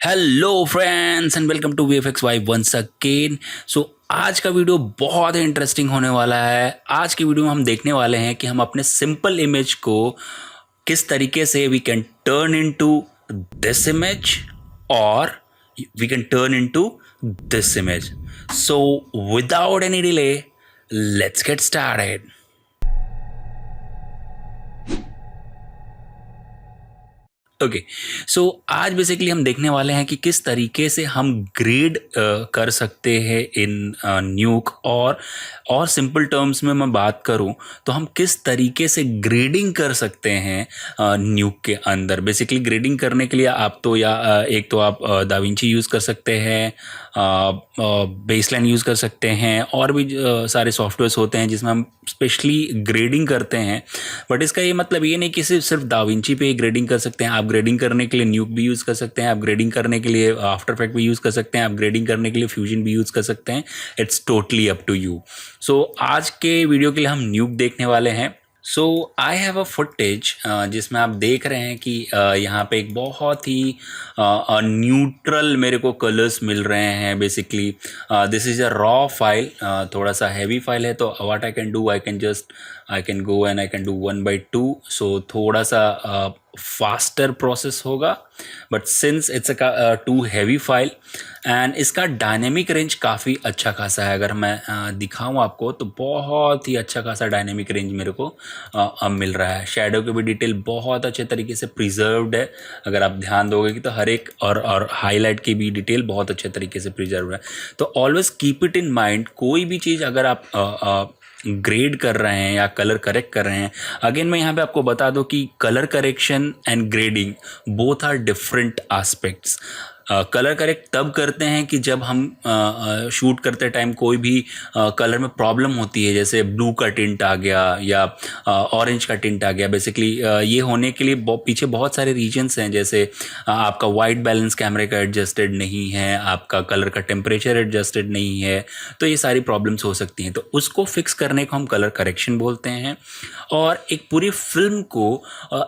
Hello friends and welcome to VFXY once again. So आज का video बहुत ही interesting होने वाला है। आज की वीडियो में हम देखने वाले हैं कि हम अपने सिंपल इमेज को किस तरीके से we can turn into this image और we can turn into this image. So without any delay let's get started. Okay, so आज बेसिकली हम देखने वाले हैं कि किस तरीके से हम ग्रेड कर सकते हैं इन न्यूक। और सिंपल टर्म्स में मैं बात करूं तो हम किस तरीके से ग्रेडिंग कर सकते हैं न्यूक के अंदर। बेसिकली ग्रेडिंग करने के लिए आप तो एक तो आप दाविंची यूज़ कर सकते हैं, बेसलाइन यूज़ कर सकते हैं, और भी सारे सॉफ्टवेयर्स होते हैं जिसमें हम स्पेशली ग्रेडिंग करते हैं। बट इसका ये मतलब ये नहीं कि सिर्फ दाविंची पे ही ग्रेडिंग कर सकते हैं। आप ग्रेडिंग करने के लिए न्यूक भी यूज़ कर सकते हैं, आप ग्रेडिंग करने के लिए आफ्टर इफेक्ट भी यूज़ कर सकते हैं, आप ग्रेडिंग करने के लिए फ्यूजन भी यूज़ कर सकते हैं। It's totally up to you. So आज के वीडियो के लिए हम न्यूक देखने वाले हैं। सो आई हैव अ फुटेज जिसमें आप देख रहे हैं कि यहाँ पे एक बहुत ही न्यूट्रल मेरे को कलर्स मिल रहे हैं। Basically this is a raw file, थोड़ा सा हैवी फाइल है। तो what I can do, I can go and I can do 1/2। So थोड़ा सा फास्टर प्रोसेस होगा, but since it's a too heavy file and इसका डायनेमिक रेंज काफ़ी अच्छा खासा है। अगर मैं दिखाऊं आपको तो बहुत ही अच्छा खासा डायनेमिक रेंज मेरे को अब मिल रहा है। शेडो की भी डिटेल बहुत अच्छे तरीके से प्रिजर्व्ड है। अगर आप ध्यान दोगे कि तो हर एक और हाईलाइट की भी डिटेल बहुत अच्छे तरीके से प्रिजर्व है। तो always keep it in mind, कोई भी चीज़ अगर आप ग्रेड कर रहे हैं या कलर करेक्ट कर रहे हैं। अगेन मैं यहाँ पे आपको बता दूं कि colour correction and grading both are different aspects. Colour correct तब करते हैं कि जब हम शूट करते टाइम कोई भी कलर में प्रॉब्लम होती है, जैसे ब्लू का टिंट आ गया या ऑरेंज का टिंट आ गया। बेसिकली ये होने के लिए पीछे बहुत सारे रीजन्स हैं, जैसे आपका वाइट बैलेंस कैमरे का एडजस्टेड नहीं है, आपका कलर का टेम्परेचर एडजस्टेड नहीं है। तो ये सारी प्रॉब्लम्स हो सकती हैं। तो उसको फिक्स करने को हम कलर करेक्शन बोलते हैं। और एक पूरी फिल्म को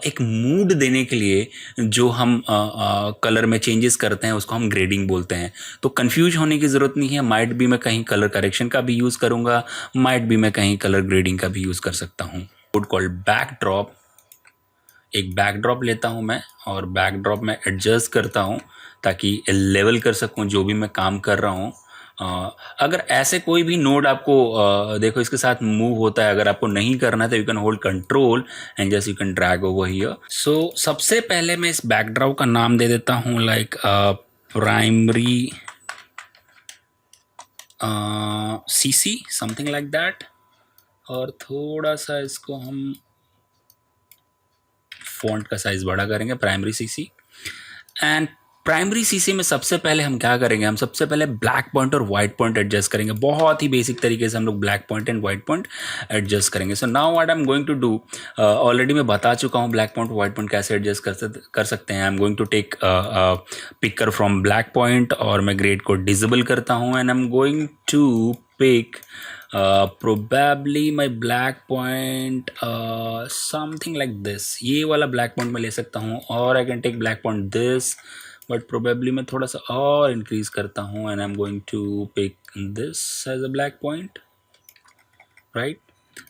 एक मूड देने के लिए जो हम कलर में चेंजेस करते हैं उसको हम ग्रेडिंग बोलते हैं। तो कंफ्यूज होने की ज़रूरत नहीं है। माइट भी मैं कहीं कलर करेक्शन का भी यूज़ करूँगा, माइट भी मैं कहीं कलर ग्रेडिंग का भी यूज़ कर सकता हूँ। Code called backdrop. एक बैकड्रॉप लेता हूँ मैं और बैकड्रॉप में एडजस्ट करता हूँ ताकि लेवल कर सकूँ जो भी मैं काम कर रहा हूँ। अगर ऐसे कोई भी नोड आपको देखो इसके साथ मूव होता है, अगर आपको नहीं करना है तो you can hold control and just you can drag over here. So सबसे पहले मैं इस बैकड्रॉप का नाम दे देता हूँ like primary CC something like that. और थोड़ा सा इसको हम फॉन्ट का साइज बड़ा करेंगे, primary CC। And primary CC में सबसे पहले हम क्या करेंगे, हम सबसे पहले ब्लैक पॉइंट और वाइट पॉइंट एडजस्ट करेंगे। बहुत ही बेसिक तरीके से हम लोग black point and white point adjust करेंगे। So now what I am going to do, already मैं बता चुका हूँ ब्लैक पॉइंट वाइट पॉइंट कैसे एडजस्ट कर सकते हैं। I am going to take picker from black point और मैं ग्रेड को डिसेबल करता हूँ and I am going to pick probably my black point something like this। ये वाला black point मैं ले सकता हूँ, और I can take black point this, but probably मैं थोड़ा सा और increase करता हूँ and I'm going to pick this as a black point, right?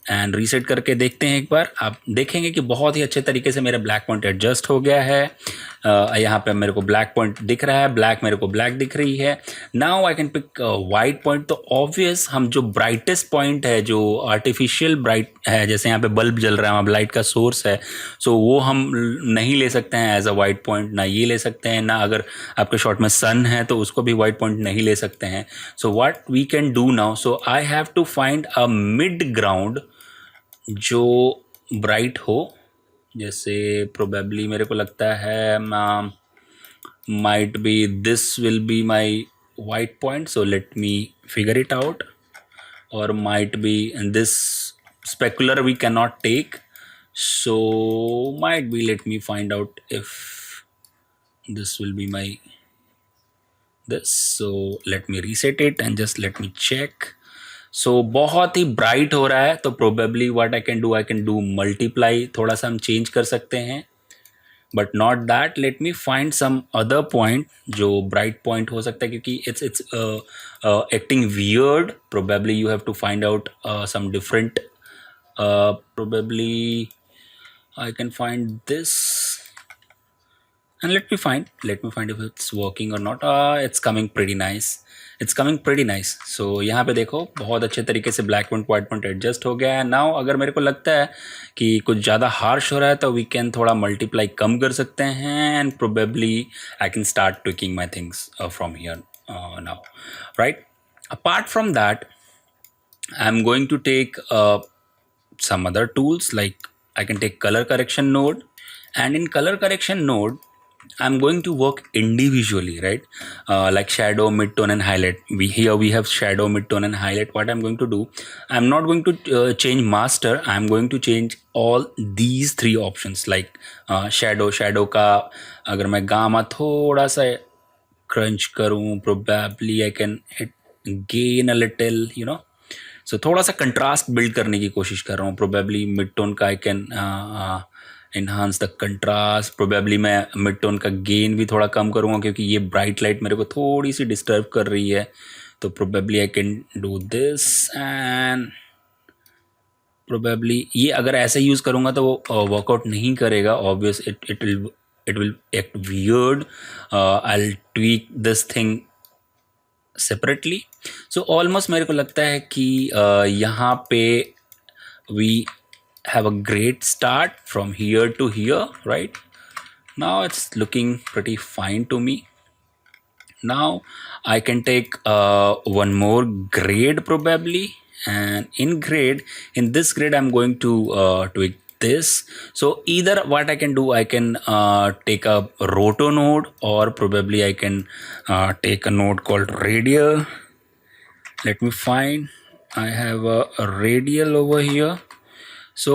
And reset करके देखते हैं एक बार। आप देखेंगे कि बहुत ही अच्छे तरीके से मेरा ब्लैक पॉइंट एडजस्ट हो गया है। यहाँ पे मेरे को ब्लैक पॉइंट दिख रहा है, ब्लैक मेरे को ब्लैक दिख रही है। Now I can pick white point. तो ऑब्वियस हम जो ब्राइटेस्ट पॉइंट है, जो आर्टिफिशियल ब्राइट है, जैसे यहाँ पे बल्ब जल रहा है, वहाँ लाइट का सोर्स है, सो वो हम नहीं ले सकते हैं एज अ वाइट पॉइंट। ना ये ले सकते हैं, ना अगर आपके शॉट में सन है तो उसको भी वाइट पॉइंट नहीं ले सकते हैं। So what we can do now, so I have to find a mid ground जो ब्राइट हो। जैसे प्रोबेबली मेरे को लगता है might be this will be my white point, so let me figure it out. और might be this specular we can not take, so might be let me find out if this will be my this. So let me reset it and just let me check. So बहुत ही bright हो रहा है, तो probably what I can do multiply, थोड़ा सा हम change कर सकते हैं। But not that, let me find some other point जो ब्राइट पॉइंट हो सकता है, क्योंकि it's acting weird. Probably you have to find out some different. Probably I can find this, and let me find if it's working or not. It's coming pretty nice. So यहाँ पे देखो बहुत अच्छे तरीके से black point white point adjust हो गया है. नाउ अगर मेरे को लगता है कि कुछ ज़्यादा हार्श हो रहा है तो वी कैन थोड़ा मल्टीप्लाई कम कर सकते हैं, and probably I can start tweaking my things from here now, right. Apart from that, I am going to take some other tools, like I can take color correction node, and in color correction node I'm going to work individually, right? Like shadow, midtone and highlight. We have shadow, midtone and highlight. What I'm going to do, I'm not going to change master. I'm going to change all these three options, like shadow का अगर मैं gamma थोड़ा सा crunch करूँ, probably I can hit gain a little, सो थोड़ा सा contrast build करने की कोशिश कर रहा हूँ. प्रोबेबली मिड टोन का I can enhance the contrast. Probably मैं मिड टोन का गेन भी थोड़ा कम करूँगा, क्योंकि ये ब्राइट लाइट मेरे को थोड़ी सी डिस्टर्ब कर रही है. तो probably I can do this, and probably ये अगर ऐसे यूज़ करूँगा तो वो वर्कआउट नहीं करेगा. Obvious it will act weird. I will tweak this thing separately. So almost मेरे को लगता है कि यहाँ पे we have a great start from here to here, right. Now it's looking pretty fine to me. Now I can take one more grade probably, and in this grade I'm going to tweak this. So either what I can do, I can take a roto node, or probably I can take a node called radial. Let me find. I have a radial over here. So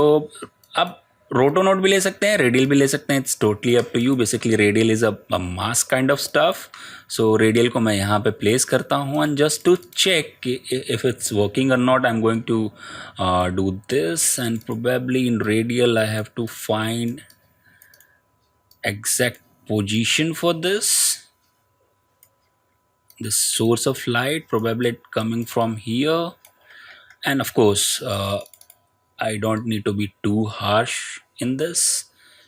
अब रोटो node भी ले सकते हैं, radial भी ले सकते हैं. It's totally up to you. Basically radial is a mask kind of stuff. So radial को मैं यहाँ पे प्लेस करता हूँ, and just to check if it's working और not, I am going to do this. And probably in radial I have to find exact position for this source of light, probably it coming from here. And of course I don't need to be too harsh in this,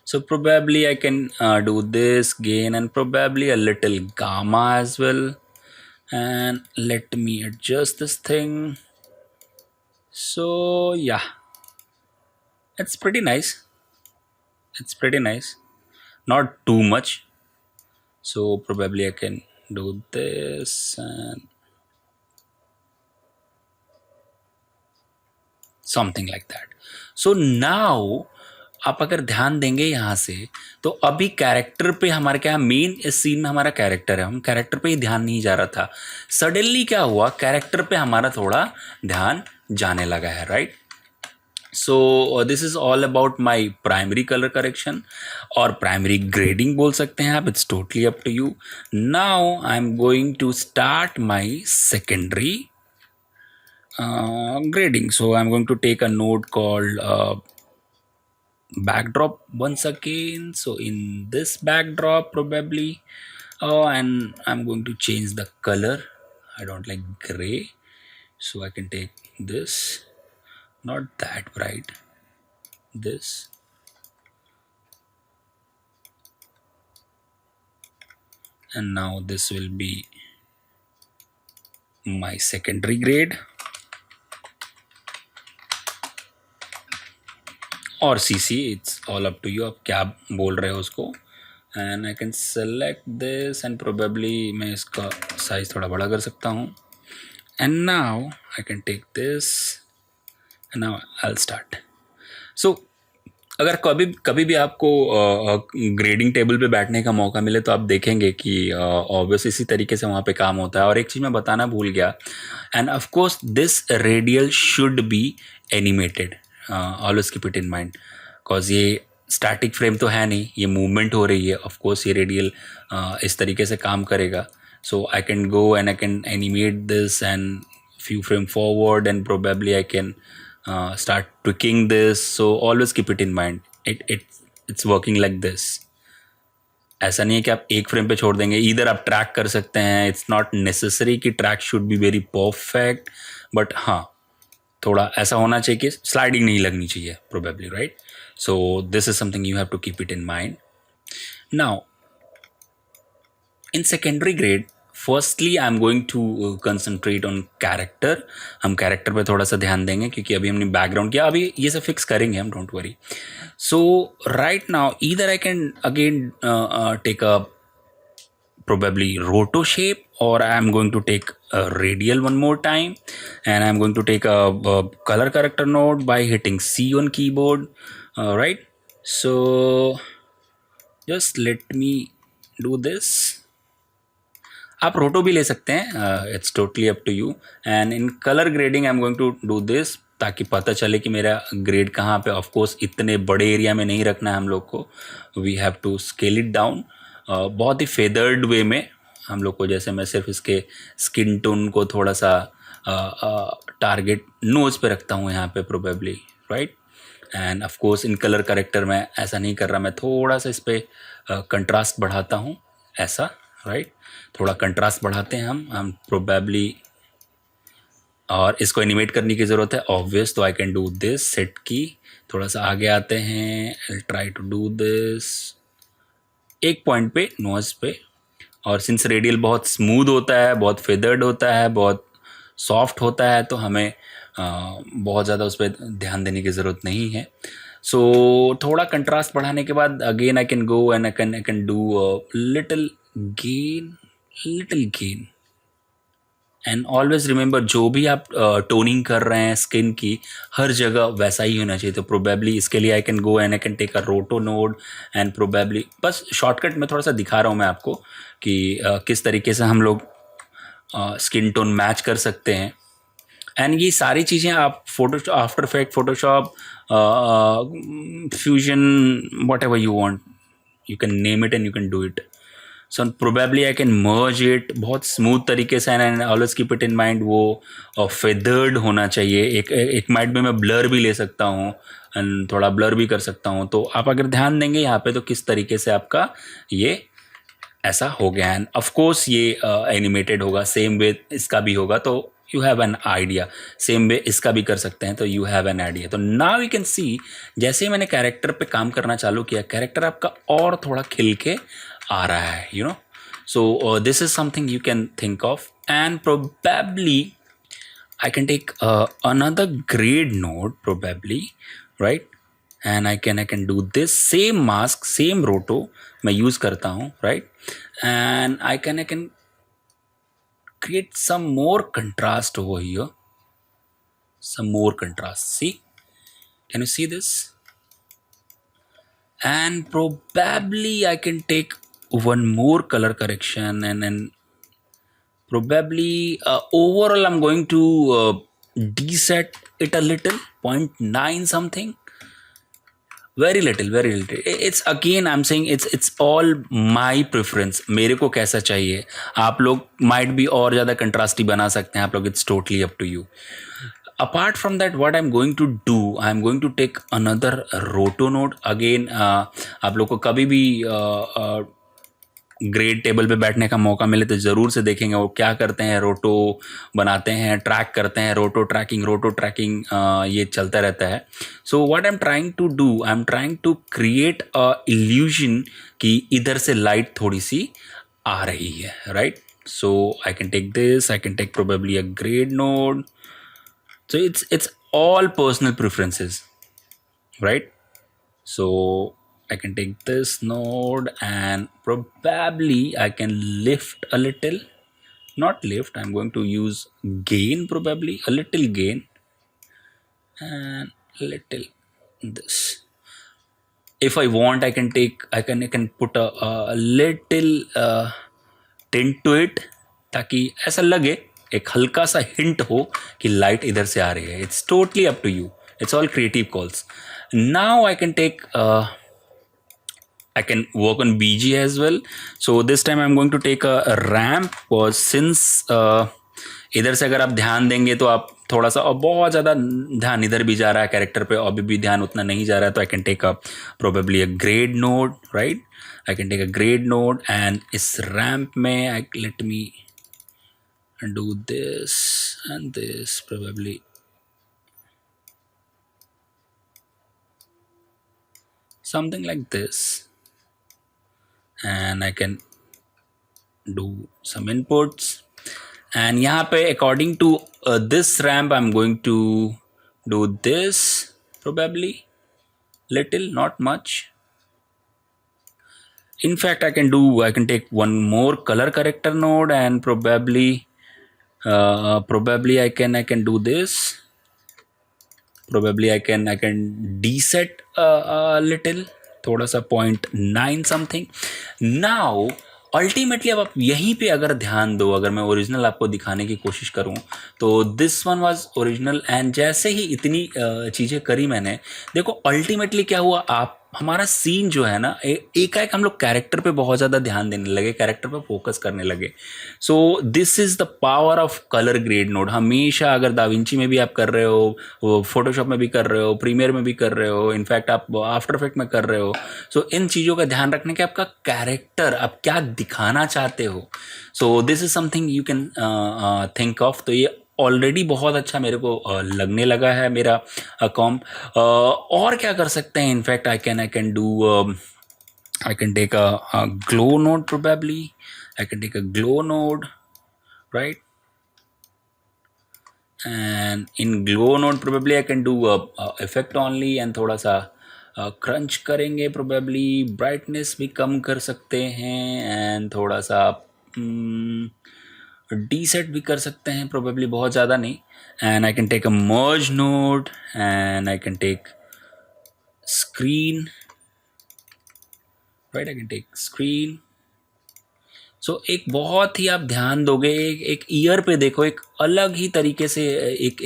so probably I can do this gain and probably a little gamma as well. And let me adjust this thing. So yeah, it's pretty nice. Not too much. So probably I can do this and something like that. So now आप अगर ध्यान देंगे यहाँ से, तो अभी character पे हमारा क्या मेन इस सीन में हमारा कैरेक्टर है, हम कैरेक्टर पे ही ध्यान नहीं जा रहा था. सडनली क्या हुआ, कैरेक्टर पे हमारा थोड़ा ध्यान जाने लगा है, right. So this is all about my primary color correction और primary grading बोल सकते हैं आप. It's totally up to you. Now I'm going to start my secondary grading. So I'm going to take a node called backdrop once again. So in this backdrop probably, and I'm going to change the color. I don't like gray, so I can take this. Not that bright, this. And now this will be my secondary grade, or CC, it's all up to you, आप क्या बोल रहे हो उसको. And I can select this, and probably मैं इसका size थोड़ा बड़ा कर सकता हूँ. And now I can take this, and now I'll start. So अगर कभी भी आपको ग्रेडिंग टेबल पे बैठने का मौका मिले तो आप देखेंगे कि ऑब्वियस इसी तरीके से वहाँ पे काम होता है. और एक चीज़ मैं बताना भूल गया, end of course this radial should be animated. Always keep it in mind, because ये स्टैटिक फ्रेम तो है नहीं, ये मूवमेंट हो रही है. ऑफ कोर्स ये रेडियल इस तरीके से काम करेगा. So I can go and I can animate this and few frame forward, and probably I can start tweaking this. So always keep it in mind. It's working like this. ऐसा नहीं है कि आप एक फ्रेम पे छोड़ देंगे, इधर आप ट्रैक कर सकते हैं. इट्स नॉट नेसेसरी कि track should be very perfect, but हाँ थोड़ा ऐसा होना चाहिए कि स्लाइडिंग नहीं लगनी चाहिए probably, right. So this is something you have to keep it in mind. Now in secondary grade firstly I am going to concentrate on character. हम कैरेक्टर पे थोड़ा सा ध्यान देंगे क्योंकि अभी हमने बैकग्राउंड किया, अभी ये सब फिक्स करेंगे हम, don't worry. So right now either I can again take a probably roto shape, or I am going to take a radial one more time, and I am going to take a color corrector node by hitting C on keyboard. Right, so just let me do this. आप रोटो भी ले सकते हैं, it's totally up to you. And in colour grading I am going to do this ताकि पता चले कि मेरा ग्रेड कहाँ पे. ऑफ कोर्स इतने बड़े एरिया में नहीं रखना है हम लोग को, we have to scale it down बहुत ही फेदर्ड वे में हम लोग को. जैसे मैं सिर्फ इसके स्किन टोन को थोड़ा सा टारगेट नोज पे रखता हूँ यहाँ पे probably, right. End of course in colour corrector में ऐसा नहीं कर रहा, मैं थोड़ा सा इस पर कंट्रास्ट बढ़ाता हूँ ऐसा, राइट. थोड़ा कंट्रास्ट बढ़ाते हैं हम प्रोबेबली. और इसको एनिमेट करने की ज़रूरत है ऑब्वियस, तो I can do this set key. थोड़ा सा आगे आते हैं, I try to do this एक पॉइंट पे नोज पे. और सिंस रेडियल बहुत स्मूथ होता है, बहुत फेदर्ड होता है, बहुत सॉफ्ट होता है, तो हमें बहुत ज़्यादा उस पर ध्यान देने की ज़रूरत नहीं है. सो थोड़ा कंट्रास्ट बढ़ाने के बाद again I can go and I can do little gain. And always remember, जो भी आप टोनिंग कर रहे हैं स्किन की, हर जगह वैसा ही होना चाहिए. तो प्रोबेबली इसके लिए I can go and I can take a roto node and probably, बस शॉर्टकट में थोड़ा सा दिखा रहा हूँ मैं आपको कि किस तरीके से हम लोग स्किन टोन मैच कर सकते हैं. एंड ये सारी चीज़ें आप after effect, Photoshop, fusion, what ever you want, you can name it and you can do it. So probably I can merge it बहुत स्मूथ तरीके से. And always keep it in mind वो feathered होना चाहिए. एक mind में मैं blur भी ले सकता हूँ एंड थोड़ा ब्लर भी कर सकता हूँ. तो आप अगर ध्यान देंगे यहाँ पे तो किस तरीके से आपका ये ऐसा हो गया. एंड ऑफकोर्स ये एनिमेटेड होगा, सेम वे इसका भी होगा, तो you have an idea. Same way इसका भी कर सकते हैं, तो यू हैव एन आइडिया. तो नाउ यू कैन सी, जैसे ही मैंने कैरेक्टर पे काम करना चालू किया, कैरेक्टर आपका और थोड़ा खिल के आ रहा है, you know. So this is something you can think of. And probably I can take another grade node probably, right. And I can do this same mask, same roto मैं use करता हूँ, right. And I can create some more contrast over here, some more contrast. See, can you see this? And probably I can take one more color correction and probably overall I'm going to deset it a little, 0.9 something, very little. It's again I'm saying it's all my preference. मेरे को कैसा चाहिए. आप लोग might be और ज़्यादा कंट्रास्टी बना सकते हैं आप लोग, it's totally up to you. Apart from that, what I'm going to do, I'm going to take another roto node again. आप लोग को कभी भी ग्रेड टेबल पे बैठने का मौका मिले तो ज़रूर से देखेंगे वो क्या करते हैं. रोटो बनाते हैं, ट्रैक करते हैं, रोटो ट्रैकिंग ये चलता रहता है. So what I am trying to do, I am trying to create a illusion कि इधर से लाइट थोड़ी सी आ रही है, right. So I can take this, I can take probably a grade node. So it's all personal preferences, right. So I can take this node and probably I can lift a little, not lift, I'm going to use gain, probably a little gain and little this. If I want, I can put a little tint to it ताकि ऐसा लगे, एक हल्का सा hint हो कि light इधर से आ रही है. It's totally up to you. It's all creative calls. Now I can take I can work on BG as well. So this time I'm going to take a ramp, और since इधर से अगर आप ध्यान देंगे तो आप थोड़ा सा और बहुत ज़्यादा ध्यान इधर भी जा रहा है कैरेक्टर पे, अभी भी ध्यान उतना नहीं जा रहा है, तो I can take a probably a grade node, right. I can take a grade node and इस ramp में let me do this and this, probably something like this, and I can do some inputs, and यहाँ पे according to this ramp I'm going to do this, probably little, not much. In fact, I can take one more color corrector node and probably I can do this. Probably I can deset a little, थोड़ा सा 0.9 something. Now ultimately अब आप यहीं पे अगर ध्यान दो, अगर मैं ओरिजिनल आपको दिखाने की कोशिश करूं तो this one was original, and जैसे ही इतनी चीज़ें करी मैंने, देखो अल्टीमेटली क्या हुआ, आप हमारा सीन जो है ना, एकाएक हम लोग कैरेक्टर पे बहुत ज़्यादा ध्यान देने लगे, कैरेक्टर पे फोकस करने लगे. सो this is the power of colour grade node. हमेशा अगर दाविंची में भी आप कर रहे हो, फोटोशॉप में भी कर रहे हो, प्रीमियर में भी कर रहे हो, इनफैक्ट आप आफ्टर इफेक्ट में कर रहे हो, सो इन चीज़ों का ध्यान रखने के आपका कैरेक्टर आप क्या दिखाना चाहते हो. सो this is something you can think of. तो ये ऑलरेडी बहुत अच्छा मेरे को लगने लगा है मेरा कॉम्प. और क्या कर सकते हैं, in fact I can do, I can take a glow node probably. I can take a glow node, right? And in glow node probably I can do a effect only, and थोड़ा सा crunch करेंगे probably, brightness भी कम कर सकते हैं, and थोड़ा सा deset भी कर सकते हैं probably, बहुत ज़्यादा नहीं. And I can take a merge node and I can take screen, right? I can take screen. सो एक बहुत ही आप ध्यान दोगे, एक ईयर पे देखो, एक अलग ही तरीके से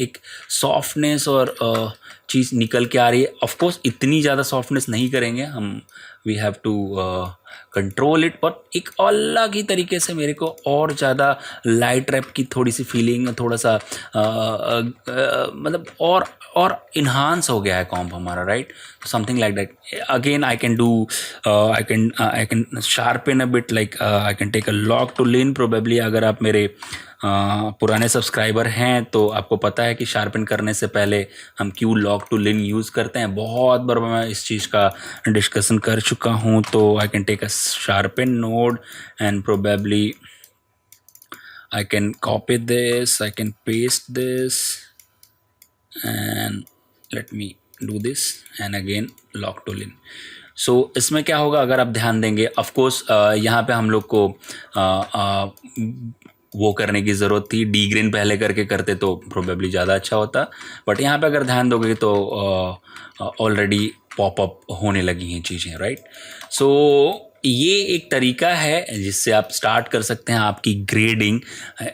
एक सॉफ्टनेस और चीज़ निकल के आ रही है. ऑफ कोर्स इतनी ज़्यादा सॉफ्टनेस नहीं करेंगे हम, we have to control it, but एक अलग ही तरीके से मेरे को और ज़्यादा लाइट रैप की थोड़ी सी फीलिंग, थोड़ा सा मतलब और इन्हांस हो गया है कॉम्प हमारा, right? Something like that. Again I can do, I can sharpen a bit, like I can take a lock to lean probably. अगर आप मेरे पुराने सब्सक्राइबर हैं तो आपको पता है कि शार्पन करने से पहले हम क्यों लॉक टू लिन यूज़ करते हैं. बहुत बार मैं इस चीज़ का डिस्कशन कर चुका हूँ. तो I can take a sharpen node and probably I can copy this, I can paste this, and let me do this and again lock tool in. So इसमें क्या होगा, अगर आप ध्यान देंगे, ऑफ कोर्स यहाँ पे हम लोग को वो करने की ज़रूरत थी, डी ग्रेन पहले करके करते तो प्रोबेबली ज़्यादा अच्छा होता, बट यहाँ पे अगर ध्यान दोगे तो ऑलरेडी पॉपअप होने लगी हैं चीज़ें, राइट? सो ये एक तरीका है जिससे आप स्टार्ट कर सकते हैं आपकी ग्रेडिंग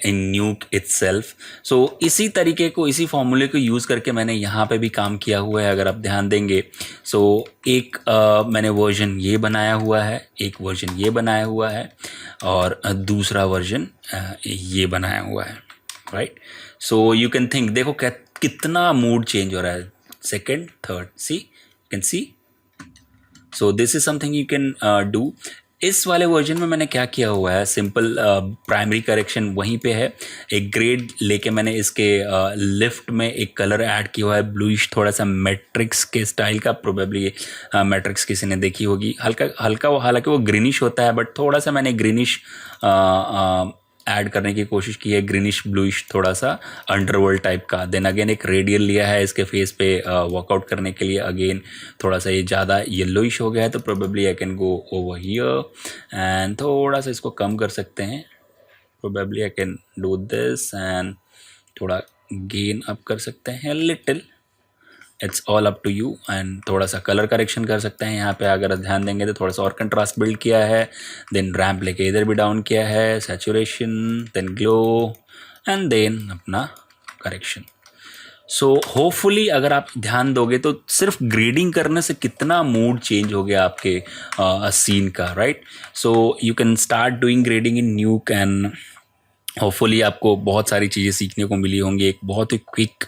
इन न्यूक इटसेल्फ. सो इसी तरीके को, इसी फॉर्मूले को यूज़ करके मैंने यहाँ पे भी काम किया हुआ है, अगर आप ध्यान देंगे. सो एक मैंने वर्जन ये बनाया हुआ है, एक वर्जन ये बनाया हुआ है, और दूसरा वर्जन ये बनाया हुआ है, right? So you can think, देखो कितना मूड चेंज हो रहा है, second, third, see, can see. So this is something you can do. इस वाले वर्जन में मैंने क्या किया हुआ है, सिंपल प्राइमरी करेक्शन वहीं पे है. एक ग्रेड लेके मैंने इसके लिफ्ट में एक कलर ऐड किया हुआ है, ब्लूइश, थोड़ा सा मैट्रिक्स के स्टाइल का. प्रोबेबली मैट्रिक्स किसी ने देखी होगी, हल्का हल्का, हालांकि वो ग्रीनिश होता है, बट थोड़ा सा मैंने ग्रीनिश ऐड करने की कोशिश की है, ग्रीनिश ब्लूइश, थोड़ा सा अंडरवर्ल्ड टाइप का. देन अगेन एक रेडियल लिया है इसके फेस पे वर्कआउट करने के लिए. अगेन थोड़ा सा ये ज़्यादा येलोइश हो गया है, तो probably I can go over here and थोड़ा सा इसको कम कर सकते हैं. Probably I can do this and थोड़ा गेन अप कर सकते हैं little. It's all up to you. And थोड़ा सा कलर करेक्शन कर सकते हैं यहाँ पे, अगर ध्यान देंगे तो थोड़ा सा और कंट्रास्ट बिल्ड किया है. देन रैम्प लेके इधर भी डाउन किया है, saturation, then glow, and then अपना करेक्शन. सो होपफुली अगर आप ध्यान दोगे तो सिर्फ ग्रेडिंग करने से कितना मूड चेंज हो गया आपके सीन का, right? So you can start doing grading in न्यूक and hopefully आपको बहुत सारी चीज़ें सीखने को मिली होंगी। एक बहुत ही क्विक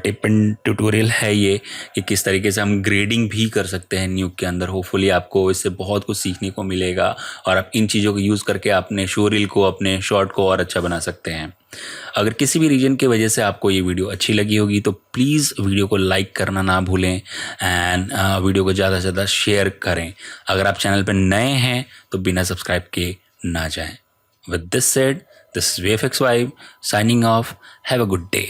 टिप एंड ट्यूटोरियल है ये कि किस तरीके से हम ग्रेडिंग भी कर सकते हैं न्यूक के अंदर। होपफुली आपको इससे बहुत कुछ सीखने को मिलेगा और आप इन चीज़ों को यूज़ करके अपने शो रील को, अपने शॉर्ट को और अच्छा बना सकते हैं। अगर किसी भी रीजन की वजह से आपको ये वीडियो अच्छी लगी होगी तो प्लीज़ वीडियो को लाइक करना ना भूलें एंड वीडियो को ज़्यादा से ज़्यादा शेयर करें। अगर आप चैनल पर नए हैं तो बिना सब्सक्राइब किए ना जाएं। With this said, this is VFX Vibe signing off. Have a good day.